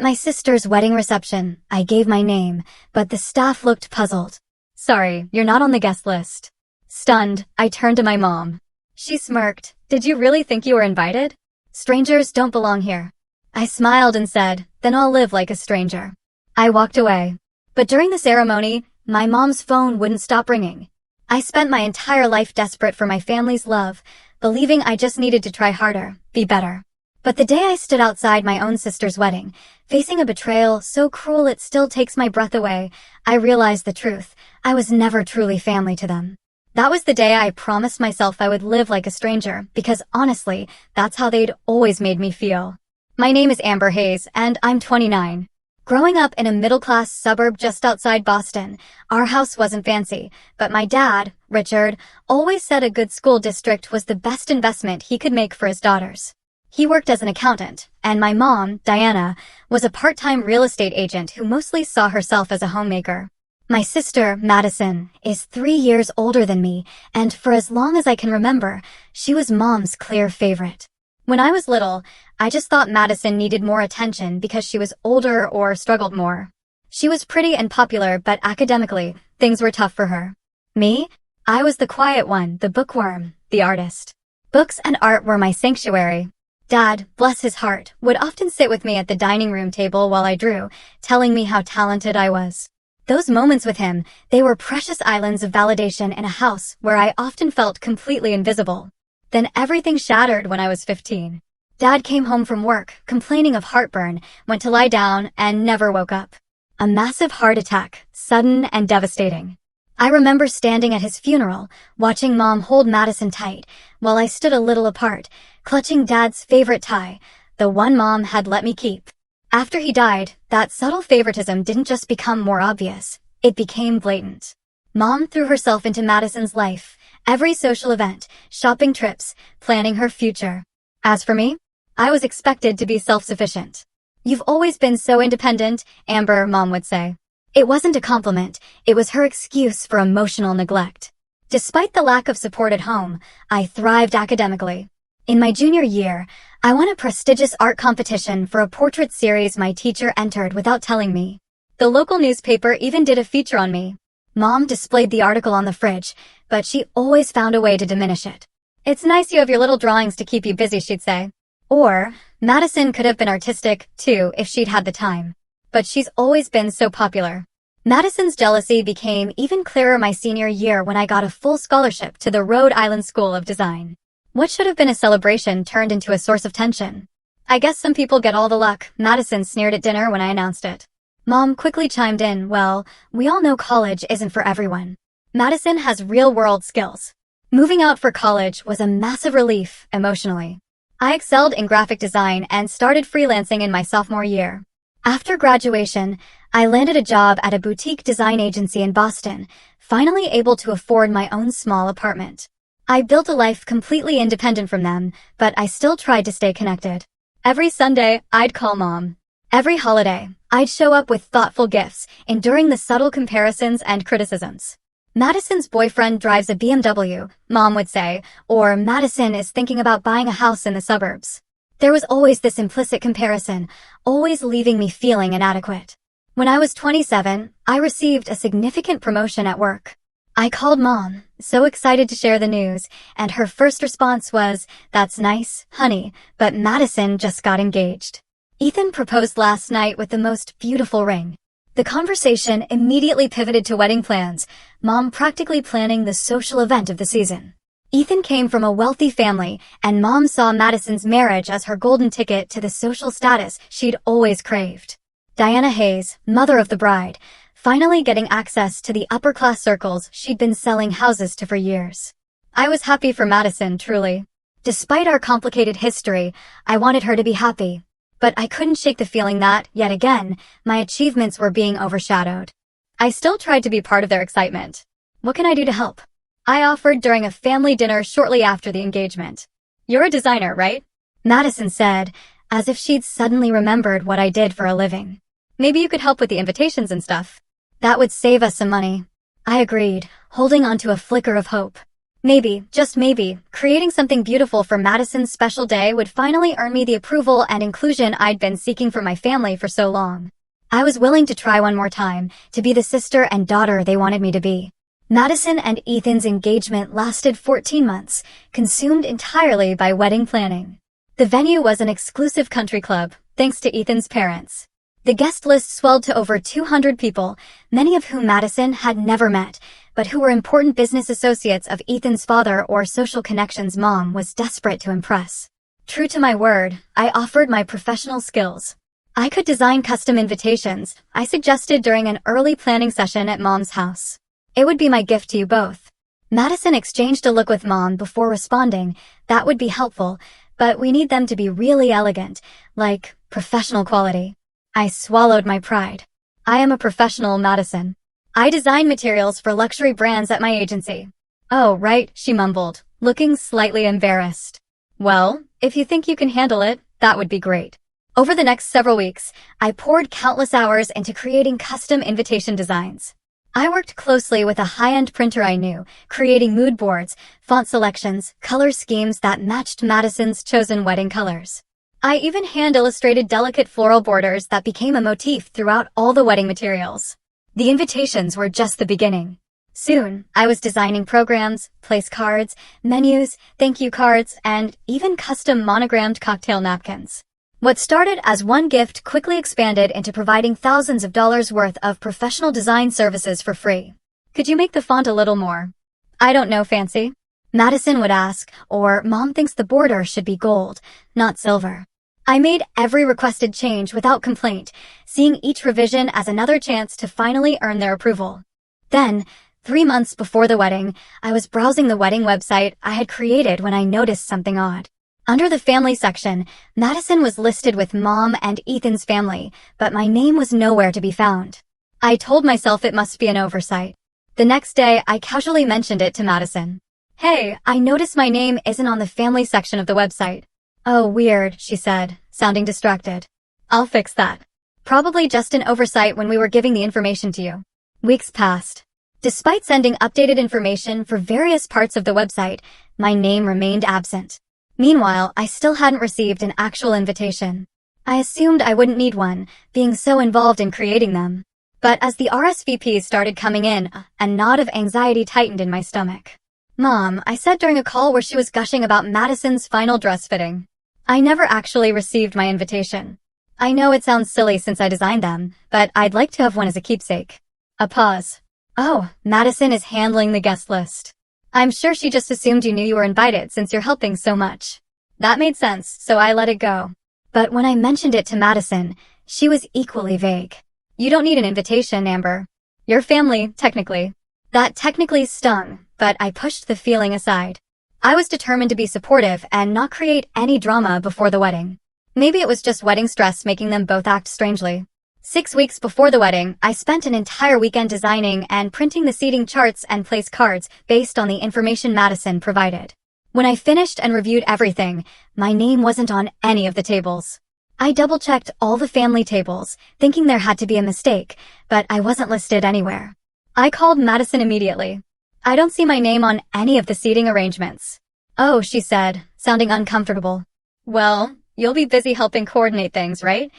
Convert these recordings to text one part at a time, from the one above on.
At my sister's wedding reception, I gave my name, but the staff looked puzzled. "Sorry, you're not on the guest list." Stunned, I turned to my mom. She smirked. "Did you really think you were invited? Strangers don't belong here." I smiled and said, "Then I'll live like a stranger." I walked away. But during the ceremony, my mom's phone wouldn't stop ringing. I spent my entire life desperate for my family's love, believing I just needed to try harder, be better. But the day I stood outside my own sister's wedding, facing a betrayal so cruel it still takes my breath away, I realized the truth. I was never truly family to them. That was the day I promised myself I would live like a stranger, because honestly, that's how they'd always made me feel. My name is Amber Hayes, and I'm 29. Growing up in a middle-class suburb just outside Boston, our house wasn't fancy, but my dad, Richard, always said a good school district was the best investment he could make for his daughters. He worked as an accountant, and my mom, Diana, was a part-time real estate agent who mostly saw herself as a homemaker. My sister, Madison, is 3 years older than me, and for as long as I can remember, she was Mom's clear favorite. When I was little, I just thought Madison needed more attention because she was older or struggled more. She was pretty and popular, but academically, things were tough for her. Me? I was the quiet one, the bookworm, the artist. Books and art were my sanctuary. Dad, bless his heart, would often sit with me at the dining room table while I drew, telling me how talented I was. Those moments with him, they were precious islands of validation in a house where I often felt completely invisible. Then everything shattered when I was 15. Dad came home from work, complaining of heartburn, went to lie down, and never woke up. A massive heart attack, sudden and devastating. I remember standing at his funeral, watching Mom hold Madison tight, while I stood a little apart, clutching Dad's favorite tie, the one Mom had let me keep. After he died, that subtle favoritism didn't just become more obvious, it became blatant. Mom threw herself into Madison's life, every social event, shopping trips, planning her future. As for me, I was expected to be self-sufficient. "You've always been so independent," Amber, Mom would say. It wasn't a compliment, it was her excuse for emotional neglect. Despite the lack of support at home, I thrived academically. In my junior year, I won a prestigious art competition for a portrait series my teacher entered without telling me. The local newspaper even did a feature on me. Mom displayed the article on the fridge, but she always found a way to diminish it. "It's nice you have your little drawings to keep you busy," she'd say. Or, "Madison could have been artistic, too, if she'd had the time. But she's always been so popular." Madison's jealousy became even clearer my senior year when I got a full scholarship to the Rhode Island School of Design. What should have been a celebration turned into a source of tension. "I guess some people get all the luck," Madison sneered at dinner when I announced it. Mom quickly chimed in, "Well, we all know college isn't for everyone. Madison has real-world skills." Moving out for college was a massive relief, emotionally. I excelled in graphic design and started freelancing in my sophomore year. After graduation, I landed a job at a boutique design agency in Boston, finally able to afford my own small apartment. I built a life completely independent from them, but I still tried to stay connected. Every Sunday, I'd call Mom. Every holiday, I'd show up with thoughtful gifts, enduring the subtle comparisons and criticisms. "Madison's boyfriend drives a BMW," Mom would say, or "Madison is thinking about buying a house in the suburbs." There was always this implicit comparison, always leaving me feeling inadequate. When I was 27, I received a significant promotion at work. I called Mom, so excited to share the news, and her first response was, "That's nice, honey, but Madison just got engaged. Ethan proposed last night with the most beautiful ring." The conversation immediately pivoted to wedding plans, Mom practically planning the social event of the season. Ethan came from a wealthy family, and Mom saw Madison's marriage as her golden ticket to the social status she'd always craved. Diana Hayes, mother of the bride, finally getting access to the upper-class circles she'd been selling houses to for years. I was happy for Madison, truly. Despite our complicated history, I wanted her to be happy. But I couldn't shake the feeling that, yet again, my achievements were being overshadowed. I still tried to be part of their excitement. "What can I do to help?" I offered during a family dinner shortly after the engagement. "You're a designer, right?" Madison said, as if she'd suddenly remembered what I did for a living. "Maybe you could help with the invitations and stuff. That would save us some money." I agreed, holding on to a flicker of hope. Maybe, just maybe, creating something beautiful for Madison's special day would finally earn me the approval and inclusion I'd been seeking for my family for so long. I was willing to try one more time, to be the sister and daughter they wanted me to be. Madison and Ethan's engagement lasted 14 months, consumed entirely by wedding planning. The venue was an exclusive country club, thanks to Ethan's parents. The guest list swelled to over 200 people, many of whom Madison had never met, but who were important business associates of Ethan's father or social connections Mom was desperate to impress. True to my word, I offered my professional skills. I could design custom invitations, I suggested during an early planning session at Mom's house. It would be my gift to you both. Madison exchanged a look with Mom before responding. That would be helpful, but we need them to be really elegant, like professional quality. I swallowed my pride. I am a professional, Madison. I design materials for luxury brands at my agency. Oh, right, she mumbled, looking slightly embarrassed. Well, if you think you can handle it, that would be great. Over the next several weeks, I poured countless hours into creating custom invitation designs. I worked closely with a high-end printer I knew, creating mood boards, font selections, color schemes that matched Madison's chosen wedding colors. I even hand-illustrated delicate floral borders that became a motif throughout all the wedding materials. The invitations were just the beginning. Soon, I was designing programs, place cards, menus, thank you cards, and even custom monogrammed cocktail napkins. What started as one gift quickly expanded into providing thousands of dollars worth of professional design services for free. Could you make the font a little more? I don't know, fancy. Madison would ask, or Mom thinks the border should be gold, not silver. I made every requested change without complaint, seeing each revision as another chance to finally earn their approval. Then, 3 months before the wedding, I was browsing the wedding website I had created when I noticed something odd. Under the family section, Madison was listed with Mom and Ethan's family, but my name was nowhere to be found. I told myself it must be an oversight. The next day, I casually mentioned it to Madison. Hey, I noticed my name isn't on the family section of the website. Oh, weird, she said, sounding distracted. I'll fix that. Probably just an oversight when we were giving the information to you. Weeks passed. Despite sending updated information for various parts of the website, my name remained absent. Meanwhile, I still hadn't received an actual invitation. I assumed I wouldn't need one, being so involved in creating them. But as the RSVPs started coming in, a knot of anxiety tightened in my stomach. Mom, I said during a call where she was gushing about Madison's final dress fitting. I never actually received my invitation. I know it sounds silly since I designed them, but I'd like to have one as a keepsake. A pause. Oh, Madison is handling the guest list. I'm sure she just assumed you knew you were invited since you're helping so much. That made sense, so I let it go. But when I mentioned it to Madison, she was equally vague. You don't need an invitation, Amber. Your family, technically. That technically stung, but I pushed the feeling aside. I was determined to be supportive and not create any drama before the wedding. Maybe it was just wedding stress making them both act strangely. 6 weeks before the wedding, I spent an entire weekend designing and printing the seating charts and place cards based on the information Madison provided. When I finished and reviewed everything, my name wasn't on any of the tables. I double-checked all the family tables, thinking there had to be a mistake, but I wasn't listed anywhere. I called Madison immediately. I don't see my name on any of the seating arrangements. Oh, she said, sounding uncomfortable. Well, you'll be busy helping coordinate things, right?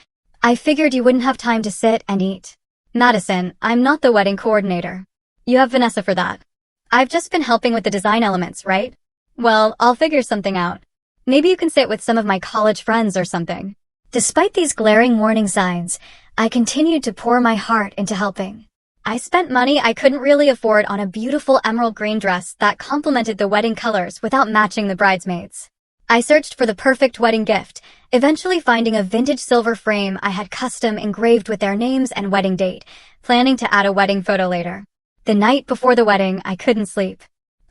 I figured you wouldn't have time to sit and eat. Madison, I'm not the wedding coordinator. You have Vanessa for that. I've just been helping with the design elements, right? Well, I'll figure something out. Maybe you can sit with some of my college friends or something. Despite these glaring warning signs, I continued to pour my heart into helping. I spent money I couldn't really afford on a beautiful emerald green dress that complemented the wedding colors without matching the bridesmaids. I searched for the perfect wedding gift, eventually finding a vintage silver frame I had custom engraved with their names and wedding date, planning to add a wedding photo later. The night before the wedding, I couldn't sleep.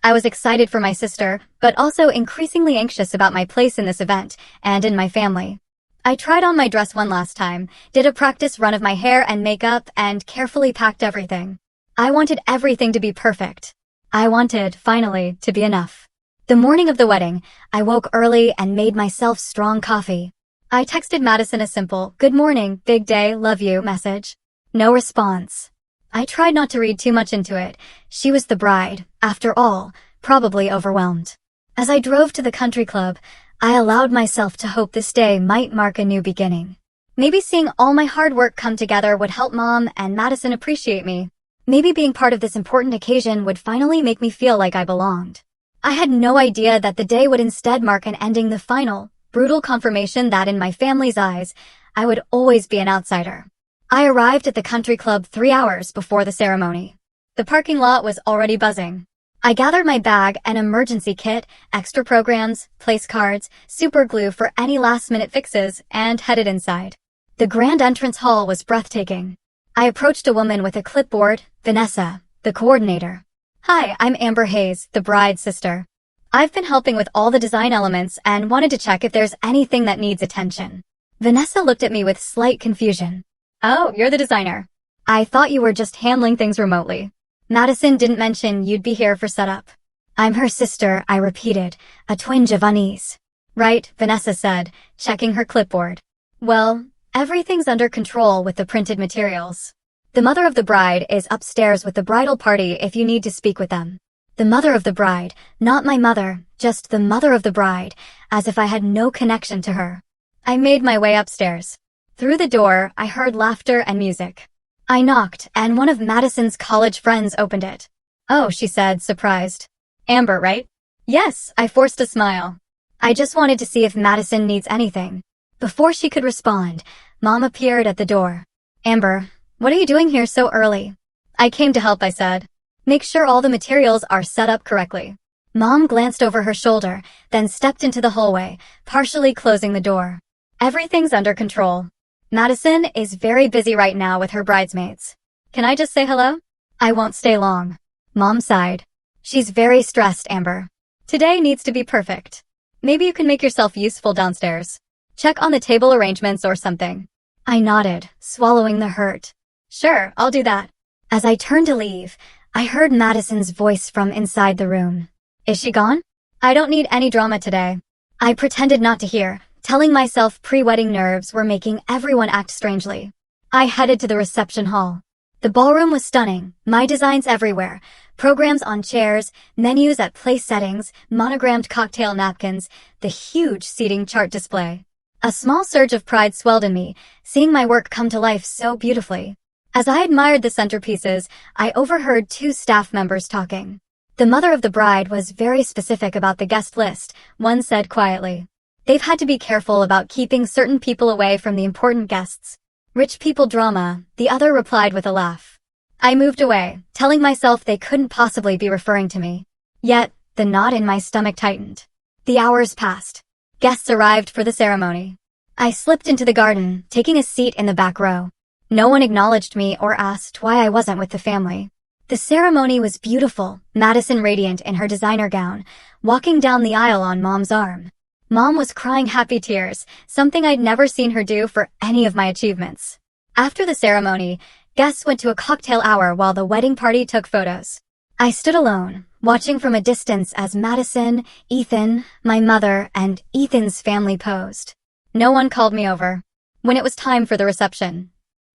I was excited for my sister, but also increasingly anxious about my place in this event and in my family. I tried on my dress one last time, did a practice run of my hair and makeup, and carefully packed everything. I wanted everything to be perfect. I wanted, finally, to be enough. The morning of the wedding, I woke early and made myself strong coffee. I texted Madison a simple, "Good morning, big day, love you" message. No response. I tried not to read too much into it. She was the bride, after all, probably overwhelmed. As I drove to the country club, I allowed myself to hope this day might mark a new beginning. Maybe seeing all my hard work come together would help Mom and Madison appreciate me. Maybe being part of this important occasion would finally make me feel like I belonged. I had no idea that the day would instead mark an ending, the final, brutal confirmation that in my family's eyes, I would always be an outsider. I arrived at the country club 3 hours before the ceremony. The parking lot was already buzzing. I gathered my bag, an emergency kit, extra programs, place cards, super glue for any last-minute fixes, and headed inside. The grand entrance hall was breathtaking. I approached a woman with a clipboard, Vanessa, the coordinator. "Hi, I'm Amber Hayes, the bride's sister. I've been helping with all the design elements and wanted to check if there's anything that needs attention." Vanessa looked at me with slight confusion. "Oh, you're the designer. I thought you were just handling things remotely. Madison didn't mention you'd be here for setup." "I'm her sister," I repeated, a twinge of unease. "Right," Vanessa said, checking her clipboard. "Well, everything's under control with the printed materials. The mother of the bride is upstairs with the bridal party if you need to speak with them." The mother of the bride, not my mother, just the mother of the bride, as if I had no connection to her. I made my way upstairs. Through the door, I heard laughter and music. I knocked, and one of Madison's college friends opened it. "Oh," she said, surprised. "Amber, right?" "Yes," I forced a smile. "I just wanted to see if Madison needs anything." Before she could respond, Mom appeared at the door. "Amber, what are you doing here so early?" "I came to help," I said. "Make sure all the materials are set up correctly." Mom glanced over her shoulder, then stepped into the hallway, partially closing the door. "Everything's under control. Madison is very busy right now with her bridesmaids. Can I just say hello?" "I won't stay long." Mom sighed. "She's very stressed, Amber. Today needs to be perfect. Maybe you can make yourself useful downstairs. Check on the table arrangements or something." I nodded, swallowing the hurt. "Sure, I'll do that." As I turned to leave, I heard Madison's voice from inside the room. "Is she gone?" "I don't need any drama today." I pretended not to hear, telling myself pre-wedding nerves were making everyone act strangely. I headed to the reception hall. The ballroom was stunning, my designs everywhere, programs on chairs, menus at place settings, monogrammed cocktail napkins, the huge seating chart display. A small surge of pride swelled in me, seeing my work come to life so beautifully. As I admired the centerpieces, I overheard 2 staff members talking. The mother of the bride was very specific about the guest list, one said quietly. "They've had to be careful about keeping certain people away from the important guests. Rich people drama," the other replied with a laugh. I moved away, telling myself they couldn't possibly be referring to me. Yet, the knot in my stomach tightened. The hours passed. Guests arrived for the ceremony. I slipped into the garden, taking a seat in the back row. No one acknowledged me or asked why I wasn't with the family. The ceremony was beautiful, Madison radiant in her designer gown, walking down the aisle on Mom's arm. Mom was crying happy tears, something I'd never seen her do for any of my achievements. After the ceremony, guests went to a cocktail hour while the wedding party took photos. I stood alone, watching from a distance as Madison, Ethan, my mother, and Ethan's family posed. No one called me over. When it was time for the reception,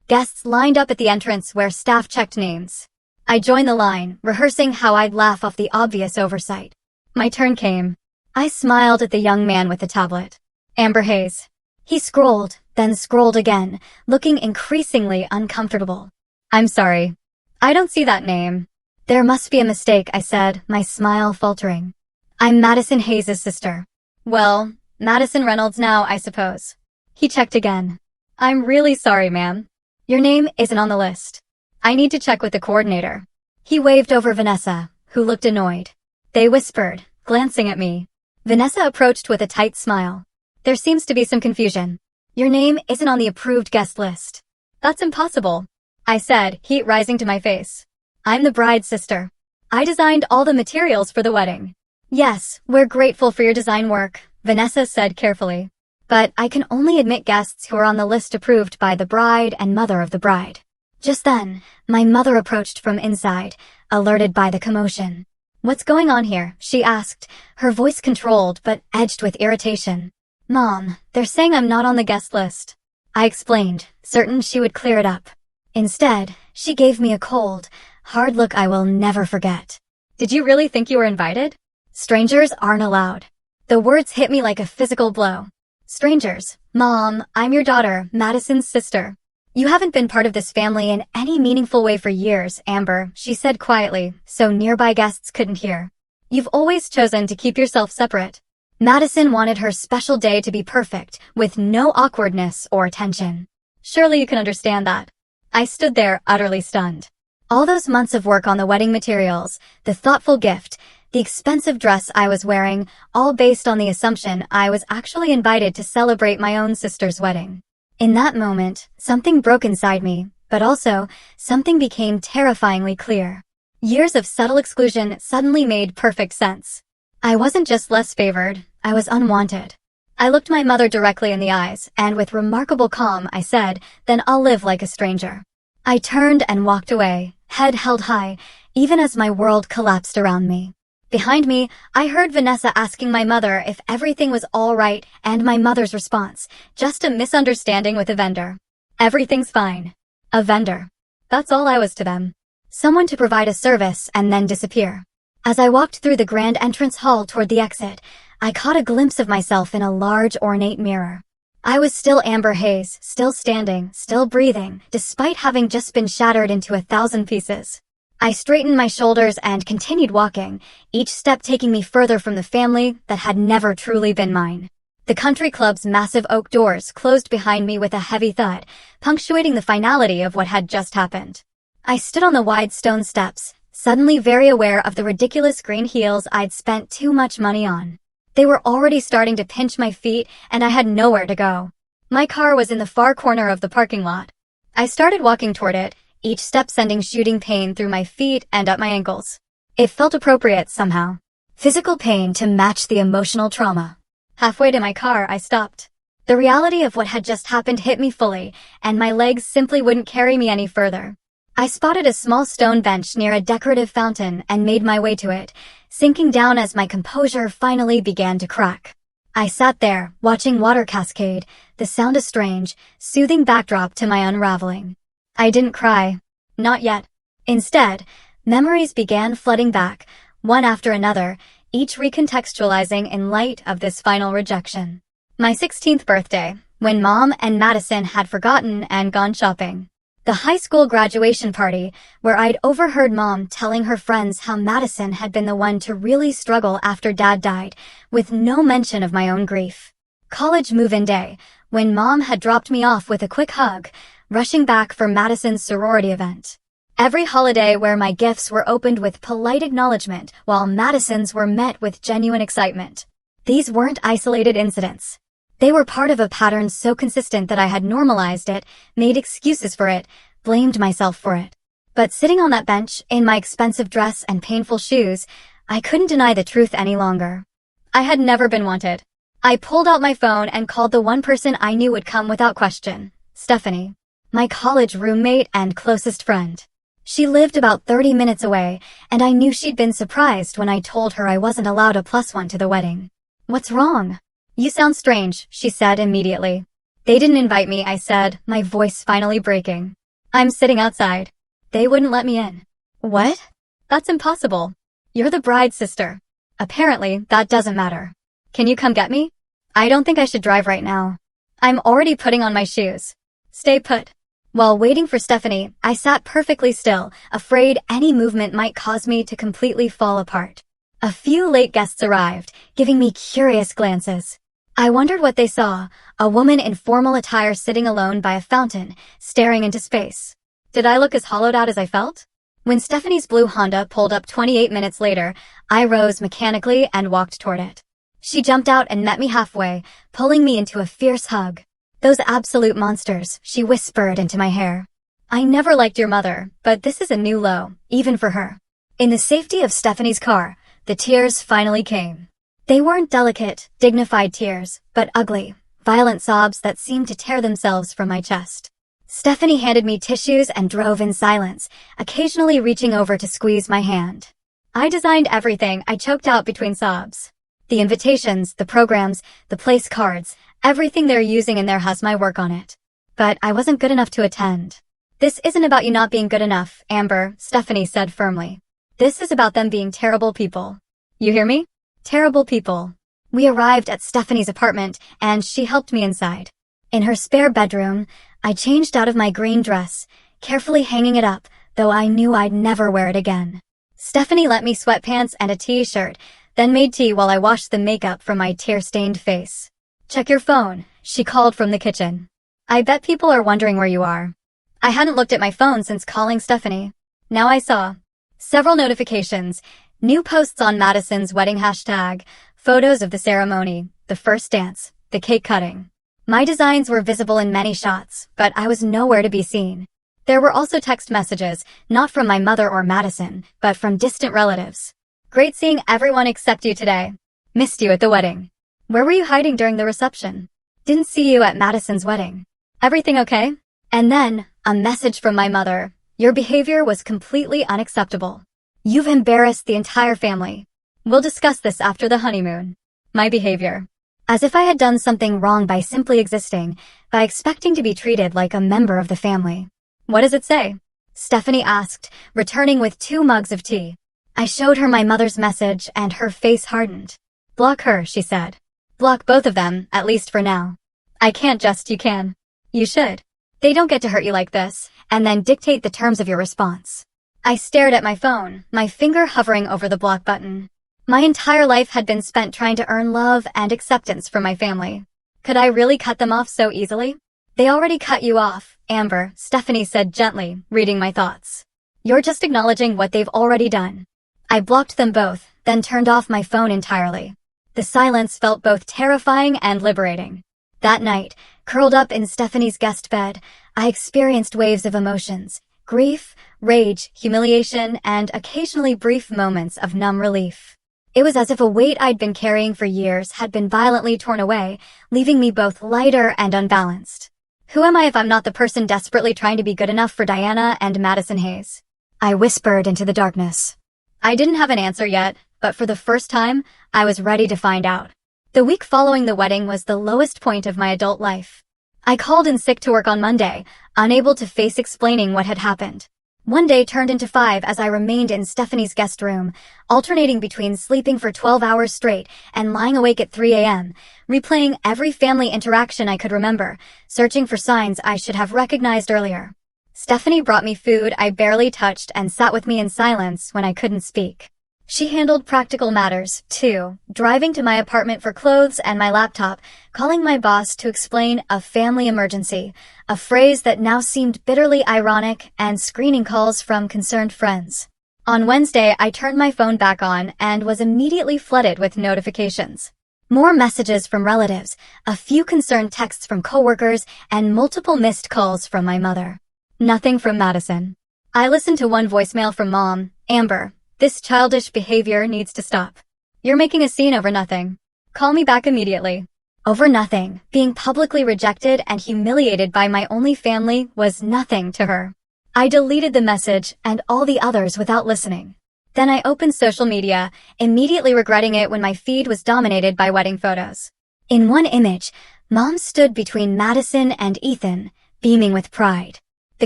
guests lined up at the entrance where staff checked names. I joined the line, rehearsing how I'd laugh off the obvious oversight. My turn came. I smiled at the young man with the tablet. "Amber Hayes." He scrolled, then scrolled again, looking increasingly uncomfortable. "I'm sorry. I don't see that name." "There must be a mistake," I said, my smile faltering. "I'm Madison Hayes' sister." "Well, Madison Reynolds now, I suppose." He checked again. "I'm really sorry, ma'am. Your name isn't on the list. I need to check with the coordinator." He waved over Vanessa, who looked annoyed. They whispered, glancing at me. Vanessa approached with a tight smile. "There seems to be some confusion. Your name isn't on the approved guest list." "That's impossible," I said, heat rising to my face. "I'm the bride's sister. I designed all the materials for the wedding." "Yes, we're grateful for your design work," Vanessa said carefully. "But I can only admit guests who are on the list approved by the bride and mother of the bride." Just then, my mother approached from inside, alerted by the commotion. "What's going on here?" she asked, her voice controlled but edged with irritation. "Mom, they're saying I'm not on the guest list." I explained, certain she would clear it up. Instead, she gave me a cold, hard look I will never forget. Did you really think you were invited? Strangers aren't allowed. The words hit me like a physical blow. Strangers. Mom, I'm your daughter, Madison's sister. You haven't been part of this family in any meaningful way for years, Amber, she said quietly, so nearby guests couldn't hear. You've always chosen to keep yourself separate. Madison wanted her special day to be perfect, with no awkwardness or tension. Surely you can understand that. I stood there, utterly stunned. All those months of work on the wedding materials, the thoughtful gift, the expensive dress I was wearing, all based on the assumption I was actually invited to celebrate my own sister's wedding. In that moment, something broke inside me, but also, something became terrifyingly clear. Years of subtle exclusion suddenly made perfect sense. I wasn't just less favored, I was unwanted. I looked my mother directly in the eyes, and with remarkable calm I said, "Then I'll live like a stranger." I turned and walked away, head held high, even as my world collapsed around me. Behind me, I heard Vanessa asking my mother if everything was all right, and my mother's response, "Just a misunderstanding with a vendor." Everything's fine. A vendor. That's all I was to them. Someone to provide a service and then disappear. As I walked through the grand entrance hall toward the exit, I caught a glimpse of myself in a large, ornate mirror. I was still Amber Hayes, still standing, still breathing, despite having just been shattered into 1,000 pieces. I straightened my shoulders and continued walking, each step taking me further from the family that had never truly been mine. The country club's massive oak doors closed behind me with a heavy thud, punctuating the finality of what had just happened. I stood on the wide stone steps, suddenly very aware of the ridiculous green heels I'd spent too much money on. They were already starting to pinch my feet, and I had nowhere to go. My car was in the far corner of the parking lot. I started walking toward it, each step sending shooting pain through my feet and up my ankles. It felt appropriate somehow. Physical pain to match the emotional trauma. Halfway to my car, I stopped. The reality of what had just happened hit me fully, and my legs simply wouldn't carry me any further. I spotted a small stone bench near a decorative fountain and made my way to it, sinking down as my composure finally began to crack. I sat there, watching water cascade, the sound a strange, soothing backdrop to my unraveling. I didn't cry. Not yet. Instead, memories began flooding back, one after another, each recontextualizing in light of this final rejection. My 16th birthday, when Mom and Madison had forgotten and gone shopping. The high school graduation party, where I'd overheard Mom telling her friends how Madison had been the one to really struggle after Dad died, with no mention of my own grief. College move-in day, when Mom had dropped me off with a quick hug, rushing back for Madison's sorority event. Every holiday where my gifts were opened with polite acknowledgement while Madison's were met with genuine excitement. These weren't isolated incidents. They were part of a pattern so consistent that I had normalized it, made excuses for it, blamed myself for it. But sitting on that bench, in my expensive dress and painful shoes, I couldn't deny the truth any longer. I had never been wanted. I pulled out my phone and called the one person I knew would come without question, Stephanie. My college roommate and closest friend. She lived about 30 minutes away, and I knew she'd been surprised when I told her I wasn't allowed a +1 to the wedding. "What's wrong?" "You sound strange," she said immediately. "They didn't invite me," I said, my voice finally breaking. "I'm sitting outside. They wouldn't let me in." "What?" "That's impossible. You're the bride's sister. Apparently, that doesn't matter. Can you come get me?" "I don't think I should drive right now. I'm already putting on my shoes." "Stay put." While waiting for Stephanie, I sat perfectly still, afraid any movement might cause me to completely fall apart. A few late guests arrived, giving me curious glances. I wondered what they saw, a woman in formal attire sitting alone by a fountain, staring into space. Did I look as hollowed out as I felt? When Stephanie's blue Honda pulled up 28 minutes later, I rose mechanically and walked toward it. She jumped out and met me halfway, pulling me into a fierce hug. "Those absolute monsters," she whispered into my hair. "I never liked your mother, but this is a new low, even for her." In the safety of Stephanie's car, the tears finally came. They weren't delicate, dignified tears, but ugly, violent sobs that seemed to tear themselves from my chest. Stephanie handed me tissues and drove in silence, occasionally reaching over to squeeze my hand. "I designed everything," I choked out between sobs. "The invitations, the programs, the place cards, everything they're using in there has my work on it. But I wasn't good enough to attend." "This isn't about you not being good enough, Amber," Stephanie said firmly. This is about them being terrible people. You hear me? Terrible people. We arrived at Stephanie's apartment, and she helped me inside. In her spare bedroom, I changed out of my green dress, carefully hanging it up, though I knew I'd never wear it again. Stephanie lent me sweatpants and a t-shirt, then made tea while I washed the makeup from my tear-stained face. Check your phone, she called from the kitchen. I bet people are wondering where you are. I hadn't looked at my phone since calling Stephanie. Now I saw several notifications, new posts on Madison's wedding hashtag, photos of the ceremony, the first dance, the cake cutting. My designs were visible in many shots, but I was nowhere to be seen. There were also text messages, not from my mother or Madison, but from distant relatives. Great seeing everyone except you today. Missed you at the wedding. Where were you hiding during the reception? Didn't see you at Madison's wedding. Everything okay? And then, a message from my mother. Your behavior was completely unacceptable. You've embarrassed the entire family. We'll discuss this after the honeymoon. My behavior. As if I had done something wrong by simply existing, by expecting to be treated like a member of the family. What does it say? Stephanie asked, returning with 2 mugs of tea. I showed her my mother's message, and her face hardened. Block her, she said. Block both of them, at least for now. I can't just, you can. You should. They don't get to hurt you like this, and then dictate the terms of your response. I stared at my phone, my finger hovering over the block button. My entire life had been spent trying to earn love and acceptance from my family. Could I really cut them off so easily? They already cut you off, Amber, Stephanie said gently, reading my thoughts. You're just acknowledging what they've already done. I blocked them both, then turned off my phone entirely. The silence felt both terrifying and liberating. That night, curled up in Stephanie's guest bed, I experienced waves of emotions, grief, rage, humiliation, and occasionally brief moments of numb relief. It was as if a weight I'd been carrying for years had been violently torn away, leaving me both lighter and unbalanced. Who am I if I'm not the person desperately trying to be good enough for Diana and Madison Hayes? I whispered into the darkness. I didn't have an answer yet, but for the first time, I was ready to find out. The week following the wedding was the lowest point of my adult life. I called in sick to work on Monday, unable to face explaining what had happened. One day turned into 5 as I remained in Stephanie's guest room, alternating between sleeping for 12 hours straight and lying awake at 3 a.m., replaying every family interaction I could remember, searching for signs I should have recognized earlier. Stephanie brought me food I barely touched and sat with me in silence when I couldn't speak. She handled practical matters, too, driving to my apartment for clothes and my laptop, calling my boss to explain a family emergency, a phrase that now seemed bitterly ironic, and screening calls from concerned friends. On Wednesday, I turned my phone back on and was immediately flooded with notifications. More messages from relatives, a few concerned texts from coworkers, and multiple missed calls from my mother. Nothing from Madison. I listened to one voicemail from Mom, Amber. This childish behavior needs to stop. You're making a scene over nothing. Call me back immediately. Over nothing, being publicly rejected and humiliated by my only family was nothing to her. I deleted the message and all the others without listening. Then I opened social media, immediately regretting it when my feed was dominated by wedding photos. In one image, Mom stood between Madison and Ethan, beaming with pride. The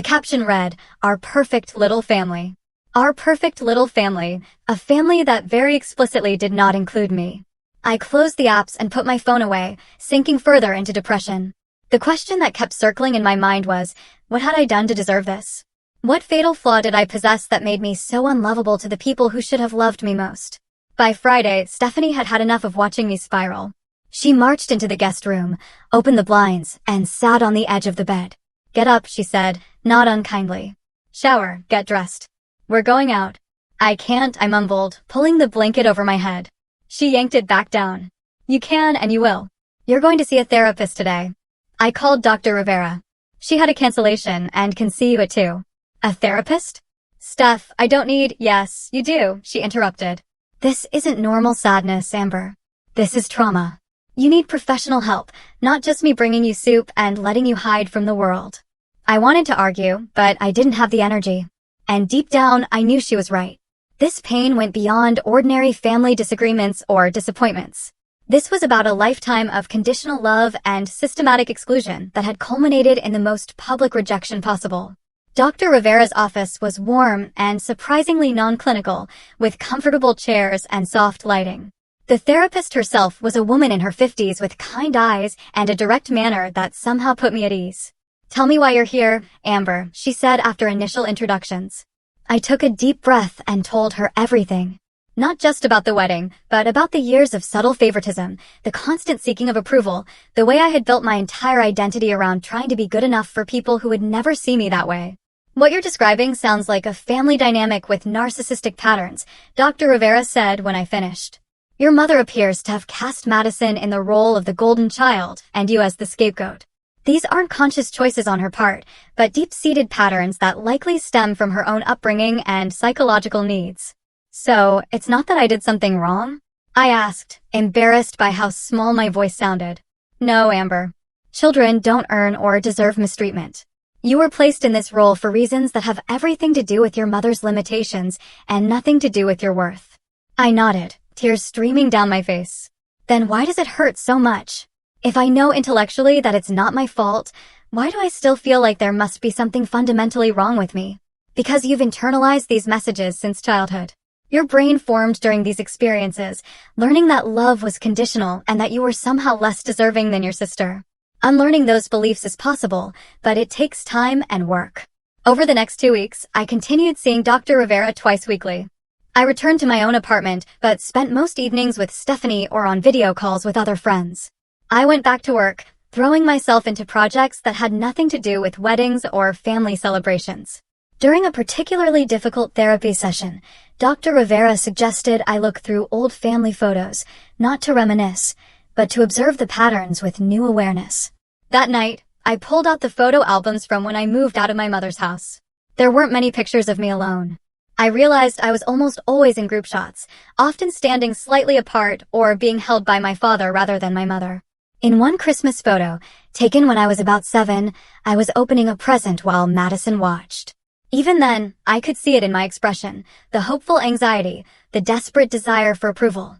caption read, "Our perfect little family." Our perfect little family, a family that very explicitly did not include me. I closed the apps and put my phone away, sinking further into depression. The question that kept circling in my mind was, what had I done to deserve this? What fatal flaw did I possess that made me so unlovable to the people who should have loved me most? By Friday, Stephanie had had enough of watching me spiral. She marched into the guest room, opened the blinds, and sat on the edge of the bed. Get up, she said, not unkindly. Shower, get dressed. We're going out. I can't, I mumbled, pulling the blanket over my head. She yanked it back down. You can and you will. You're going to see a therapist today. I called Dr. Rivera. She had a cancellation and can see you at 2. A therapist? Steph, I don't need— Yes, you do, she interrupted. This isn't normal sadness, Amber. This is trauma. You need professional help, not just me bringing you soup and letting you hide from the world. I wanted to argue, but I didn't have the energy. And deep down, I knew she was right. This pain went beyond ordinary family disagreements or disappointments. This was about a lifetime of conditional love and systematic exclusion that had culminated in the most public rejection possible. Dr. Rivera's office was warm and surprisingly non-clinical, with comfortable chairs and soft lighting. The therapist herself was a woman in her 50s with kind eyes and a direct manner that somehow put me at ease. "Tell me why you're here, Amber," she said after initial introductions. I took a deep breath and told her everything. Not just about the wedding, but about the years of subtle favoritism, the constant seeking of approval, the way I had built my entire identity around trying to be good enough for people who would never see me that way. "What you're describing sounds like a family dynamic with narcissistic patterns," Dr. Rivera said when I finished. "Your mother appears to have cast Madison in the role of the golden child, and you as the scapegoat. These aren't conscious choices on her part, but deep-seated patterns that likely stem from her own upbringing and psychological needs." "So, it's not that I did something wrong?" I asked, embarrassed by how small my voice sounded. "No, Amber. Children don't earn or deserve mistreatment. You were placed in this role for reasons that have everything to do with your mother's limitations and nothing to do with your worth." I nodded, tears streaming down my face. "Then why does it hurt so much? If I know intellectually that it's not my fault, why do I still feel like there must be something fundamentally wrong with me?" "Because you've internalized these messages since childhood. Your brain formed during these experiences, learning that love was conditional and that you were somehow less deserving than your sister. Unlearning those beliefs is possible, but it takes time and work." Over the next 2 weeks, I continued seeing Dr. Rivera twice weekly. I returned to my own apartment, but spent most evenings with Stephanie or on video calls with other friends. I went back to work, throwing myself into projects that had nothing to do with weddings or family celebrations. During a particularly difficult therapy session, Dr. Rivera suggested I look through old family photos, not to reminisce, but to observe the patterns with new awareness. That night, I pulled out the photo albums from when I moved out of my mother's house. There weren't many pictures of me alone. I realized I was almost always in group shots, often standing slightly apart or being held by my father rather than my mother. In one Christmas photo, taken when I was about 7, I was opening a present while Madison watched. Even then, I could see it in my expression, the hopeful anxiety, the desperate desire for approval.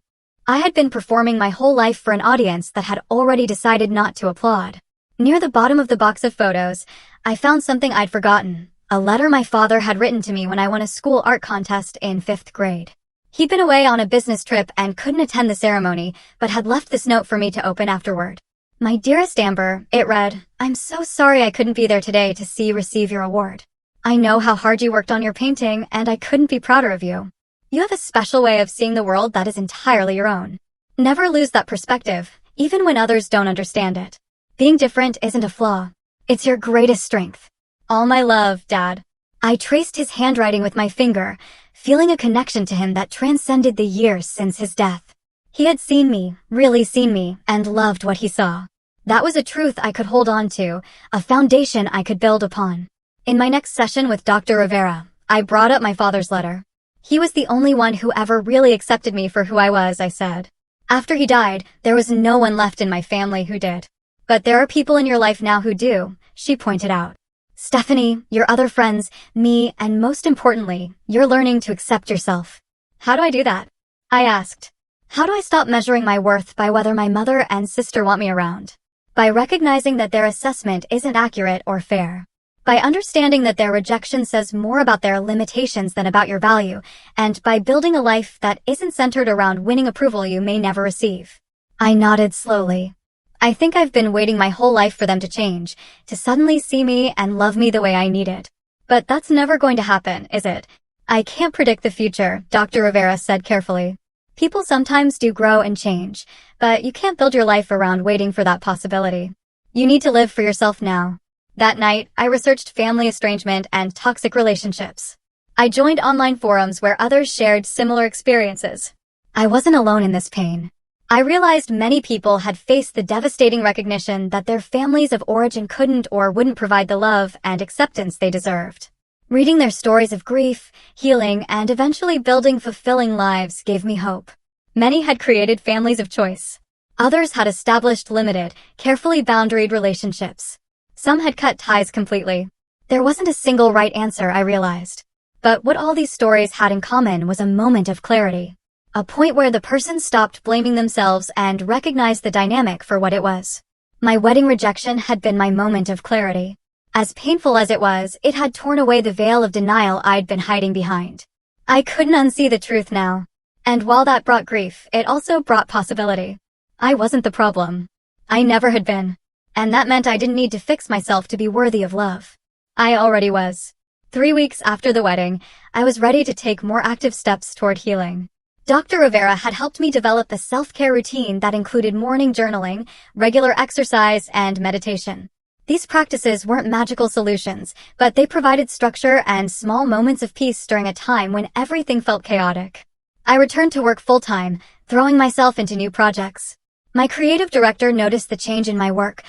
I had been performing my whole life for an audience that had already decided not to applaud. Near the bottom of the box of photos, I found something I'd forgotten, a letter my father had written to me when I won a school art contest in 5th grade. He'd been away on a business trip and couldn't attend the ceremony, but had left this note for me to open afterward. "My dearest Amber," it read, "I'm so sorry I couldn't be there today to see you receive your award. I know how hard you worked on your painting, and I couldn't be prouder of you. You have a special way of seeing the world that is entirely your own. Never lose that perspective, even when others don't understand it. Being different isn't a flaw. It's your greatest strength. All my love, Dad." I traced his handwriting with my finger, feeling a connection to him that transcended the years since his death. He had seen me, really seen me, and loved what he saw. That was a truth I could hold on to, a foundation I could build upon. In my next session with Dr. Rivera, I brought up my father's letter. "He was the only one who ever really accepted me for who I was," I said. "After he died, there was no one left in my family who did. But there are people in your life now who do," she pointed out. "Stephanie, your other friends, me, and most importantly, you're learning to accept yourself." "How do I do that?" I asked. "How do I stop measuring my worth by whether my mother and sister want me around? By recognizing that their assessment isn't accurate or fair. By understanding that their rejection says more about their limitations than about your value, and by building a life that isn't centered around winning approval you may never receive." I nodded slowly. "I think I've been waiting my whole life for them to change, to suddenly see me and love me the way I needed. But that's never going to happen, is it?" "I can't predict the future," Dr. Rivera said carefully. "People sometimes do grow and change, but you can't build your life around waiting for that possibility. You need to live for yourself now." That night, I researched family estrangement and toxic relationships. I joined online forums where others shared similar experiences. I wasn't alone in this pain. I realized many people had faced the devastating recognition that their families of origin couldn't or wouldn't provide the love and acceptance they deserved. Reading their stories of grief, healing, and eventually building fulfilling lives gave me hope. Many had created families of choice. Others had established limited, carefully boundaried relationships. Some had cut ties completely. There wasn't a single right answer, I realized. But what all these stories had in common was a moment of clarity. A point where the person stopped blaming themselves and recognized the dynamic for what it was. My wedding rejection had been my moment of clarity. As painful as it was, it had torn away the veil of denial I'd been hiding behind. I couldn't unsee the truth now. And while that brought grief, it also brought possibility. I wasn't the problem. I never had been. And that meant I didn't need to fix myself to be worthy of love. I already was. 3 weeks after the wedding, I was ready to take more active steps toward healing. Dr. Rivera had helped me develop a self-care routine that included morning journaling, regular exercise, and meditation. These practices weren't magical solutions, but they provided structure and small moments of peace during a time when everything felt chaotic. I returned to work full-time, throwing myself into new projects. My creative director noticed the change in my work,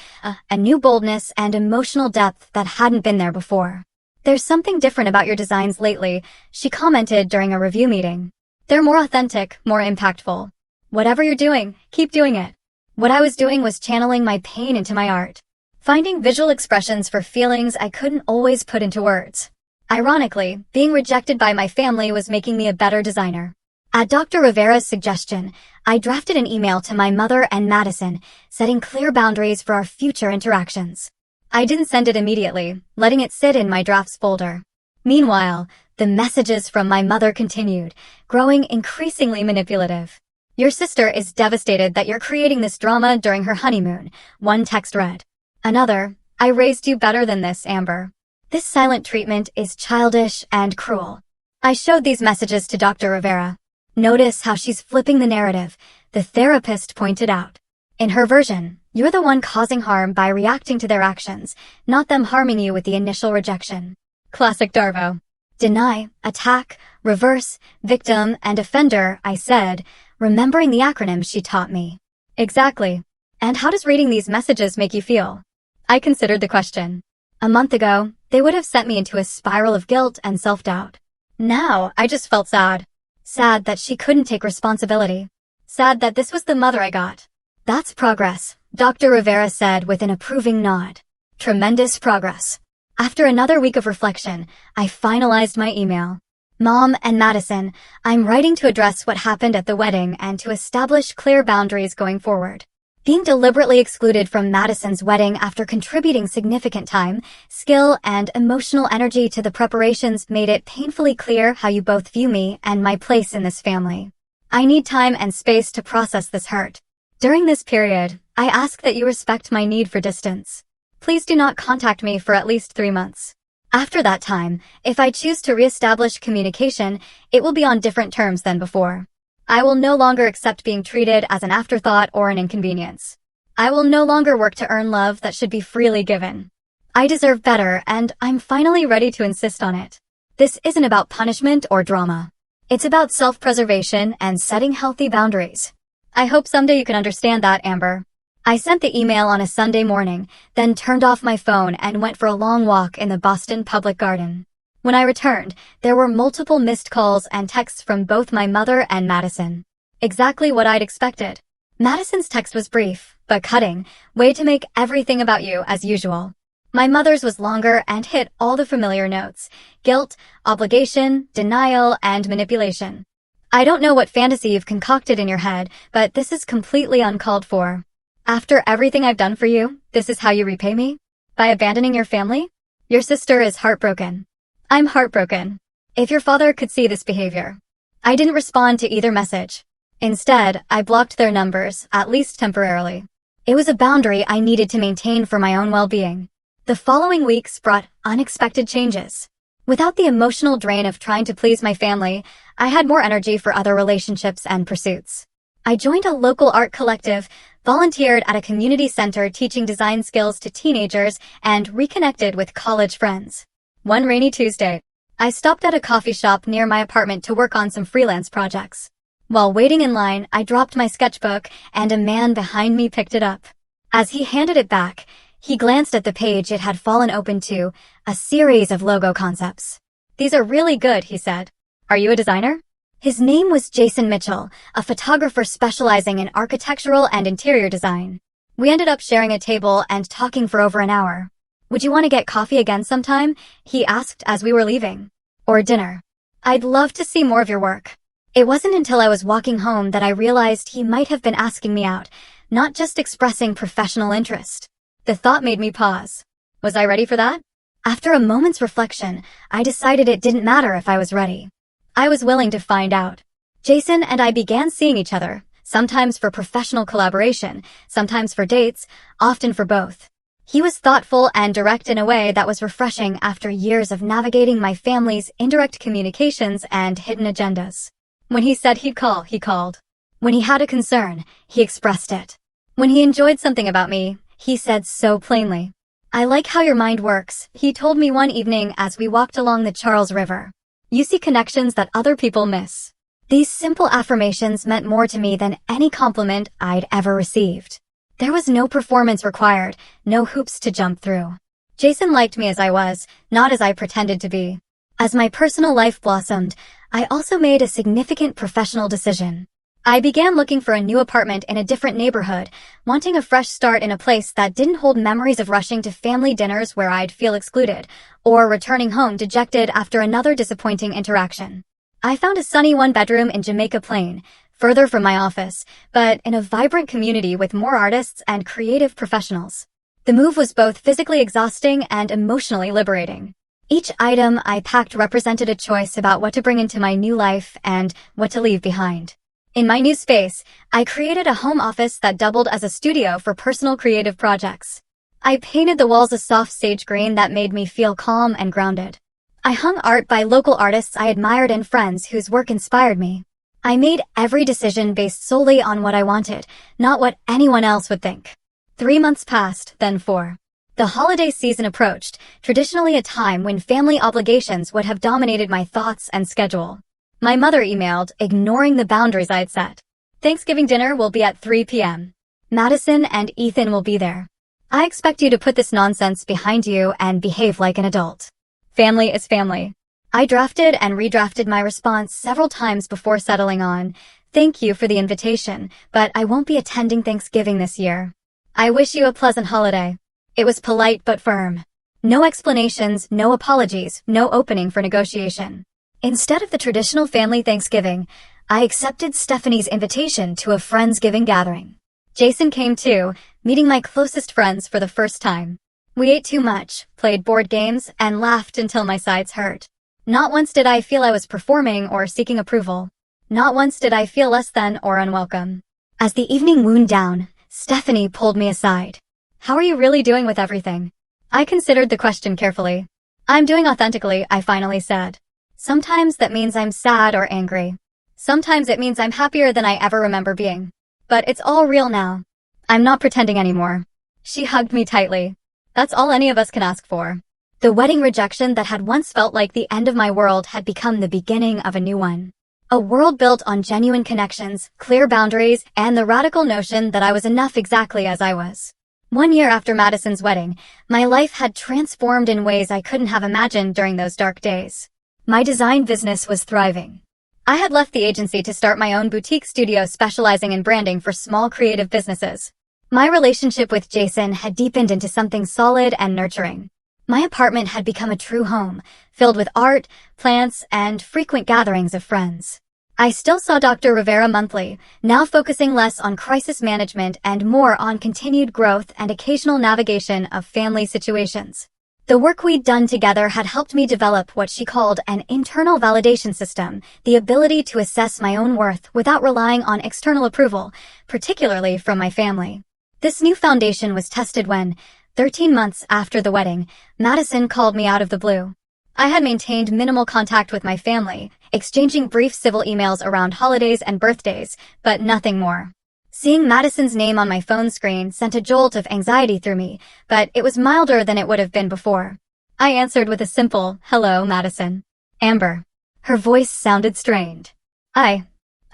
a new boldness and emotional depth that hadn't been there before. "There's something different about your designs lately," she commented during a review meeting. "They're more authentic, more impactful. Whatever you're doing, keep doing it." What I was doing was channeling my pain into my art, finding visual expressions for feelings I couldn't always put into words. Ironically, being rejected by my family was making me a better designer. At Dr. Rivera's suggestion, I drafted an email to my mother and Madison, setting clear boundaries for our future interactions. I didn't send it immediately, letting it sit in my drafts folder. Meanwhile, the messages from my mother continued, growing increasingly manipulative. "Your sister is devastated that you're creating this drama during her honeymoon," one text read. Another, "I raised you better than this, Amber. This silent treatment is childish and cruel." I showed these messages to Dr. Rivera. "Notice how she's flipping the narrative," the therapist pointed out. "In her version, you're the one causing harm by reacting to their actions, not them harming you with the initial rejection." Classic Darvo. "Deny, attack, reverse, victim, and offender," I said, remembering the acronyms she taught me. "Exactly. And how does reading these messages make you feel?" I considered the question. A month ago, they would have sent me into a spiral of guilt and self-doubt. Now, I just felt sad. Sad that she couldn't take responsibility. Sad that this was the mother I got. "That's progress," Dr. Rivera said with an approving nod. "Tremendous progress." After another week of reflection, I finalized my email. "Mom and Madison, I'm writing to address what happened at the wedding and to establish clear boundaries going forward. Being deliberately excluded from Madison's wedding after contributing significant time, skill, and emotional energy to the preparations made it painfully clear how you both view me and my place in this family. I need time and space to process this hurt. During this period, I ask that you respect my need for distance. Please do not contact me for at least 3 months. After that time, if I choose to reestablish communication, it will be on different terms than before. I will no longer accept being treated as an afterthought or an inconvenience. I will no longer work to earn love that should be freely given. I deserve better, and I'm finally ready to insist on it. This isn't about punishment or drama. It's about self-preservation and setting healthy boundaries. I hope someday you can understand that, Amber." I sent the email on a Sunday morning, then turned off my phone and went for a long walk in the Boston Public Garden. When I returned, there were multiple missed calls and texts from both my mother and Madison. Exactly what I'd expected. Madison's text was brief, but cutting, way to make everything about you as usual. My mother's was longer and hit all the familiar notes: guilt, obligation, denial, and manipulation. "I don't know what fantasy you've concocted in your head, but this is completely uncalled for. After everything I've done for you, this is how you repay me? By abandoning your family? Your sister is heartbroken. I'm heartbroken. If your father could see this behavior." I didn't respond to either message. Instead, I blocked their numbers, at least temporarily. It was a boundary I needed to maintain for my own well-being. The following weeks brought unexpected changes. Without the emotional drain of trying to please my family, I had more energy for other relationships and pursuits. I joined a local art collective, volunteered at a community center teaching design skills to teenagers, and reconnected with college friends. One rainy Tuesday, I stopped at a coffee shop near my apartment to work on some freelance projects. While waiting in line, I dropped my sketchbook, and a man behind me picked it up. As he handed it back, he glanced at the page it had fallen open to, a series of logo concepts. "These are really good," he said. "Are you a designer?" His name was Jason Mitchell, a photographer specializing in architectural and interior design. We ended up sharing a table and talking for over an hour. "Would you want to get coffee again sometime?" he asked as we were leaving. "Or dinner? I'd love to see more of your work." It wasn't until I was walking home that I realized he might have been asking me out, not just expressing professional interest. The thought made me pause. Was I ready for that? After a moment's reflection, I decided it didn't matter if I was ready. I was willing to find out. Jason and I began seeing each other, sometimes for professional collaboration, sometimes for dates, often for both. He was thoughtful and direct in a way that was refreshing after years of navigating my family's indirect communications and hidden agendas. When he said he'd call, he called. When he had a concern, he expressed it. When he enjoyed something about me, he said so plainly. "I like how your mind works," he told me one evening as we walked along the Charles River. "You see connections that other people miss." These simple affirmations meant more to me than any compliment I'd ever received. There was no performance required, no hoops to jump through. Jason liked me as I was, not as I pretended to be. As my personal life blossomed, I also made a significant professional decision. I began looking for a new apartment in a different neighborhood, wanting a fresh start in a place that didn't hold memories of rushing to family dinners where I'd feel excluded, or returning home dejected after another disappointing interaction. I found a sunny one-bedroom in Jamaica Plain, further from my office, but in a vibrant community with more artists and creative professionals. The move was both physically exhausting and emotionally liberating. Each item I packed represented a choice about what to bring into my new life and what to leave behind. In my new space, I created a home office that doubled as a studio for personal creative projects. I painted the walls a soft sage green that made me feel calm and grounded. I hung art by local artists I admired and friends whose work inspired me. I made every decision based solely on what I wanted, not what anyone else would think. 3 months passed, then 4. The holiday season approached, traditionally a time when family obligations would have dominated my thoughts and schedule. My mother emailed, ignoring the boundaries I'd set. "Thanksgiving dinner will be at 3 p.m. Madison and Ethan will be there. I expect you to put this nonsense behind you and behave like an adult. Family is family." I drafted and redrafted my response several times before settling on, "Thank you for the invitation, but I won't be attending Thanksgiving this year. I wish you a pleasant holiday." It was polite but firm. No explanations, no apologies, no opening for negotiation. Instead of the traditional family Thanksgiving, I accepted Stephanie's invitation to a Friendsgiving gathering. Jason came too, meeting my closest friends for the first time. We ate too much, played board games, and laughed until my sides hurt. Not once did I feel I was performing or seeking approval. Not once did I feel less than or unwelcome. As the evening wound down, Stephanie pulled me aside. "How are you really doing with everything?" I considered the question carefully. "I'm doing authentically," I finally said. "Sometimes that means I'm sad or angry. Sometimes it means I'm happier than I ever remember being. But it's all real now. I'm not pretending anymore." She hugged me tightly. That's all any of us can ask for. The wedding rejection that had once felt like the end of my world had become the beginning of a new one. A world built on genuine connections, clear boundaries, and the radical notion that I was enough exactly as I was. 1 year after Madison's wedding, my life had transformed in ways I couldn't have imagined during those dark days. My design business was thriving. I had left the agency to start my own boutique studio specializing in branding for small creative businesses. My relationship with Jason had deepened into something solid and nurturing. My apartment had become a true home, filled with art, plants, and frequent gatherings of friends. I still saw Dr. Rivera monthly, now focusing less on crisis management and more on continued growth and occasional navigation of family situations. The work we'd done together had helped me develop what she called an internal validation system, the ability to assess my own worth without relying on external approval, particularly from my family. This new foundation was tested when, 13 months after the wedding, Madison called me out of the blue. I had maintained minimal contact with my family, exchanging brief civil emails around holidays and birthdays, but nothing more. Seeing Madison's name on my phone screen sent a jolt of anxiety through me, but it was milder than it would have been before. I answered with a simple, "Hello, Madison." "Amber." Her voice sounded strained. I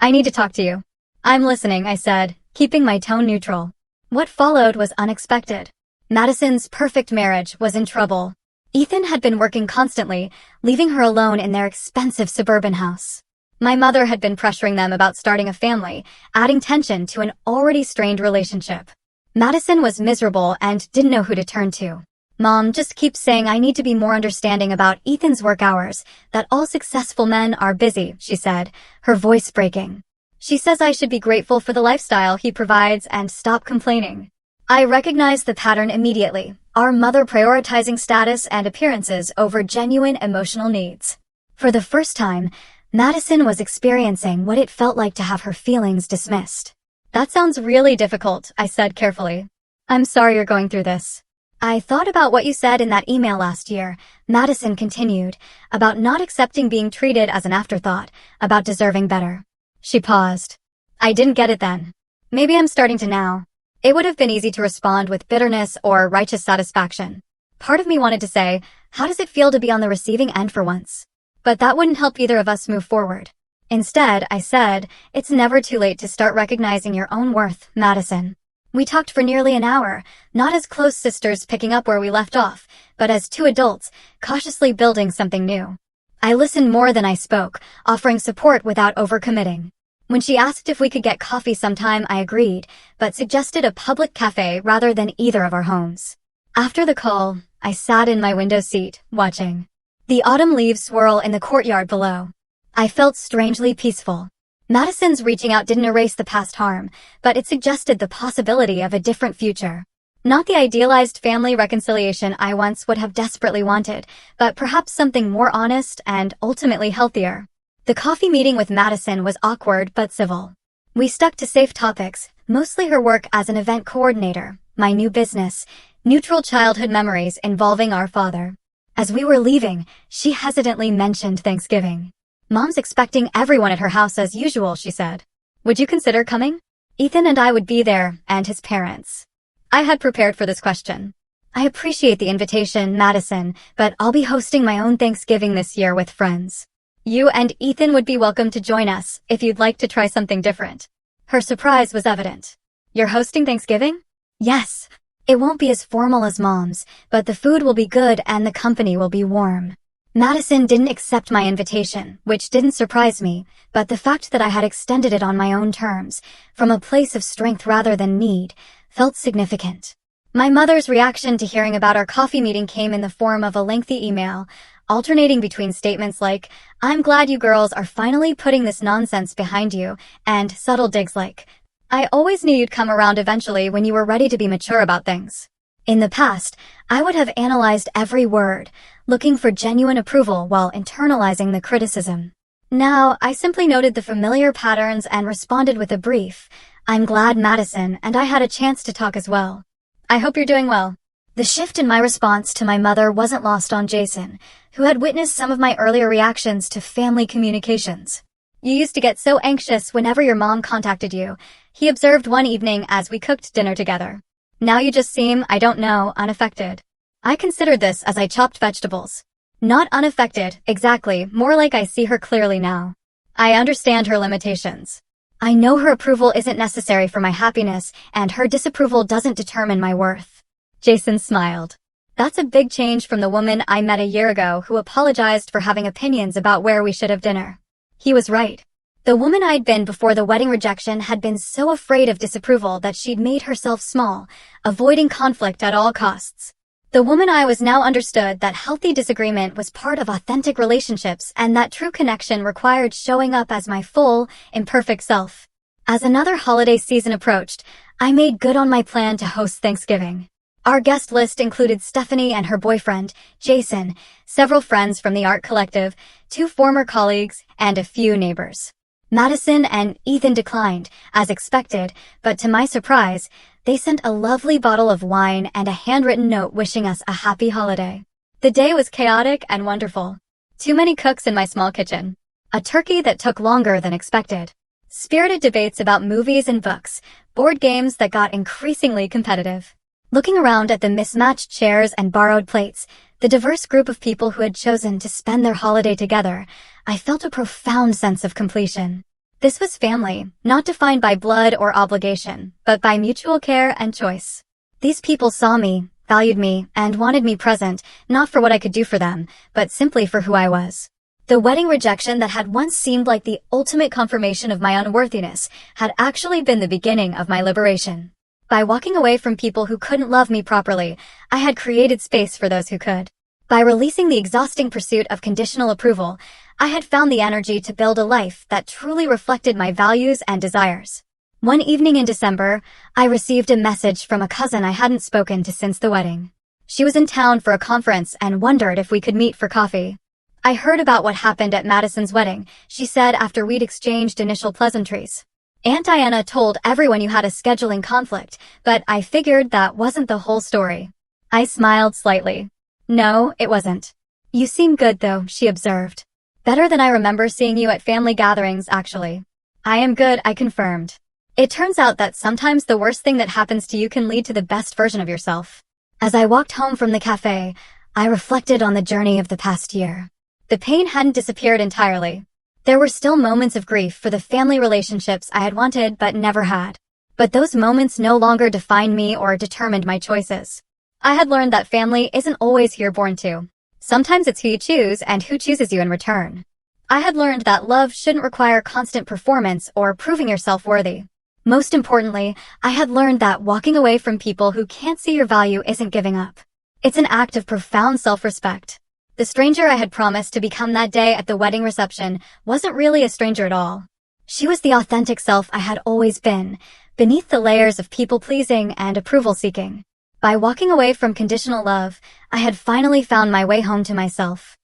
need to talk to you." "I'm listening," I said, keeping my tone neutral. What followed was unexpected. Madison's perfect marriage was in trouble. Ethan had been working constantly, leaving her alone in their expensive suburban house. My mother had been pressuring them about starting a family, adding tension to an already strained relationship. Madison was miserable and didn't know who to turn to. "Mom just keeps saying I need to be more understanding about Ethan's work hours, that all successful men are busy," she said, her voice breaking. "She says I should be grateful for the lifestyle he provides and stop complaining." I recognized the pattern immediately, our mother prioritizing status and appearances over genuine emotional needs. For the first time, Madison was experiencing what it felt like to have her feelings dismissed. That sounds really difficult, I said carefully. I'm sorry you're going through this. I thought about what you said in that email last year, Madison continued, about not accepting being treated as an afterthought, about deserving better. She paused. I didn't get it then. Maybe I'm starting to now. It would have been easy to respond with bitterness or righteous satisfaction. Part of me wanted to say, how does it feel to be on the receiving end for once? But that wouldn't help either of us move forward. Instead, I said, it's never too late to start recognizing your own worth, Madison. We talked for nearly an hour, not as close sisters picking up where we left off, but as two adults, cautiously building something new. I listened more than I spoke, offering support without overcommitting. When she asked if we could get coffee sometime, I agreed, but suggested a public cafe rather than either of our homes. After the call, I sat in my window seat, watching the autumn leaves swirl in the courtyard below. I felt strangely peaceful. Madison's reaching out didn't erase the past harm, but it suggested the possibility of a different future. Not the idealized family reconciliation I once would have desperately wanted, but perhaps something more honest and ultimately healthier. The coffee meeting with Madison was awkward but civil. We stuck to safe topics, mostly her work as an event coordinator, my new business, neutral childhood memories involving our father. As we were leaving, she hesitantly mentioned Thanksgiving. Mom's expecting everyone at her house as usual, she said. Would you consider coming? Ethan and I would be there, and his parents. I had prepared for this question. I appreciate the invitation, Madison, but I'll be hosting my own Thanksgiving this year with friends. You and Ethan would be welcome to join us if you'd like to try something different. Her surprise was evident. You're hosting Thanksgiving? Yes. It won't be as formal as Mom's, but the food will be good and the company will be warm. Madison didn't accept my invitation, which didn't surprise me, but the fact that I had extended it on my own terms, from a place of strength rather than need, felt significant. My mother's reaction to hearing about our coffee meeting came in the form of a lengthy email, alternating between statements like, I'm glad you girls are finally putting this nonsense behind you, and subtle digs like, I always knew you'd come around eventually when you were ready to be mature about things. In the past, I would have analyzed every word, looking for genuine approval while internalizing the criticism. Now, I simply noted the familiar patterns and responded with a brief, I'm glad Madison and I had a chance to talk as well. I hope you're doing well. The shift in my response to my mother wasn't lost on Jason, who had witnessed some of my earlier reactions to family communications. You used to get so anxious whenever your mom contacted you, he observed one evening as we cooked dinner together. Now you just seem, I don't know, unaffected. I considered this as I chopped vegetables. Not unaffected, exactly, more like I see her clearly now. I understand her limitations. I know her approval isn't necessary for my happiness, and her disapproval doesn't determine my worth. Jason smiled. That's a big change from the woman I met a year ago who apologized for having opinions about where we should have dinner. He was right. The woman I'd been before the wedding rejection had been so afraid of disapproval that she'd made herself small, avoiding conflict at all costs. The woman I was now understood that healthy disagreement was part of authentic relationships and that true connection required showing up as my full, imperfect self. As another holiday season approached, I made good on my plan to host Thanksgiving. Our guest list included Stephanie and her boyfriend, Jason, several friends from the art collective, 2 former colleagues, and a few neighbors. Madison and Ethan declined, as expected, but to my surprise, they sent a lovely bottle of wine and a handwritten note wishing us a happy holiday. The day was chaotic and wonderful. Too many cooks in my small kitchen. A turkey that took longer than expected. Spirited debates about movies and books, board games that got increasingly competitive. Looking around at the mismatched chairs and borrowed plates, the diverse group of people who had chosen to spend their holiday together, I felt a profound sense of completion. This was family, not defined by blood or obligation, but by mutual care and choice. These people saw me, valued me, and wanted me present, not for what I could do for them, but simply for who I was. The wedding rejection that had once seemed like the ultimate confirmation of my unworthiness had actually been the beginning of my liberation. By walking away from people who couldn't love me properly, I had created space for those who could. By releasing the exhausting pursuit of conditional approval, I had found the energy to build a life that truly reflected my values and desires. One evening in December, I received a message from a cousin I hadn't spoken to since the wedding. She was in town for a conference and wondered if we could meet for coffee. I heard about what happened at Madison's wedding, she said after we'd exchanged initial pleasantries. Aunt Diana told everyone you had a scheduling conflict, but I figured that wasn't the whole story. I smiled slightly. No, it wasn't. You seem good though, she observed. Better than I remember seeing you at family gatherings, actually. I am good, I confirmed. It turns out that sometimes the worst thing that happens to you can lead to the best version of yourself. As I walked home from the cafe, I reflected on the journey of the past year. The pain hadn't disappeared entirely. There were still moments of grief for the family relationships I had wanted but never had. But those moments no longer defined me or determined my choices. I had learned that family isn't always who you're born to. Sometimes it's who you choose and who chooses you in return. I had learned that love shouldn't require constant performance or proving yourself worthy. Most importantly, I had learned that walking away from people who can't see your value isn't giving up. It's an act of profound self-respect. The stranger I had promised to become that day at the wedding reception wasn't really a stranger at all. She was the authentic self I had always been, beneath the layers of people-pleasing and approval-seeking. By walking away from conditional love, I had finally found my way home to myself.